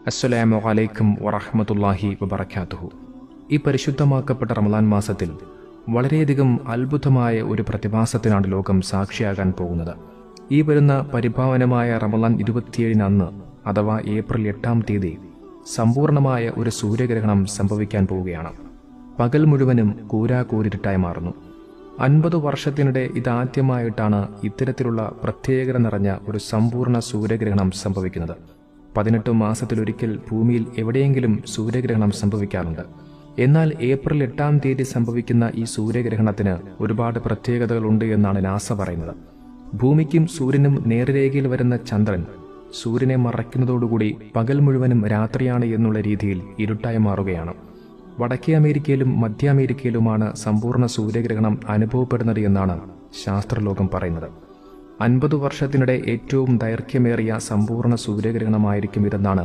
അസ്സലാമു അലൈക്കും വറഹ്മത്തുള്ളാഹി വബറകാതുഹു. ഈ പരിശുദ്ധമാക്കപ്പെട്ട റമളാൻ മാസത്തിൽ വളരെയധികം അത്ഭുതമായ ഒരു പ്രതിഭാസത്തിനാണ് ലോകം സാക്ഷിയാകാൻ പോകുന്നത്. ഈ വരുന്ന പരിഭാവനമായ റമളാൻ 27 അന്ന് അഥവാ ഏപ്രിൽ 8-ാം തീയതി സമ്പൂർണമായ ഒരു സൂര്യഗ്രഹണം സംഭവിക്കാൻ പോവുകയാണ്. പകൽ മുഴുവനും കൂരാകൂരിരുട്ടായി മാറുന്നു. 50 വർഷത്തിനിടെ ഇതാദ്യമായിട്ടാണ് ഇത്തരത്തിലുള്ള പ്രത്യേകത നിറഞ്ഞ ഒരു സമ്പൂർണ്ണ സൂര്യഗ്രഹണം സംഭവിക്കുന്നത്. 18 മാസത്തിലൊരിക്കൽ ഭൂമിയിൽ എവിടെയെങ്കിലും സൂര്യഗ്രഹണം സംഭവിക്കാറുണ്ട്. എന്നാൽ ഏപ്രിൽ 8-ാം തീയതി സംഭവിക്കുന്ന ഈ സൂര്യഗ്രഹണത്തിന് ഒരുപാട് പ്രത്യേകതകളുണ്ട് എന്നാണ് നാസ പറയുന്നത്. ഭൂമിക്കും സൂര്യനും നേർരേഖയിൽ വരുന്ന ചന്ദ്രൻ സൂര്യനെ മറയ്ക്കുന്നതോടുകൂടി പകൽ മുഴുവനും രാത്രിയാണ് എന്നുള്ള രീതിയിൽ ഇരുട്ടായി മാറുകയാണ്. വടക്കേ അമേരിക്കയിലും മധ്യ അമേരിക്കയിലുമാണ് സമ്പൂർണ്ണ സൂര്യഗ്രഹണം അനുഭവപ്പെടുന്നത് എന്നാണ് ശാസ്ത്രലോകം പറയുന്നത്. 50 വർഷത്തിനിടെ ഏറ്റവും ദൈർഘ്യമേറിയ സമ്പൂർണ്ണ സൂര്യഗ്രഹണമായിരിക്കും ഇതെന്നാണ്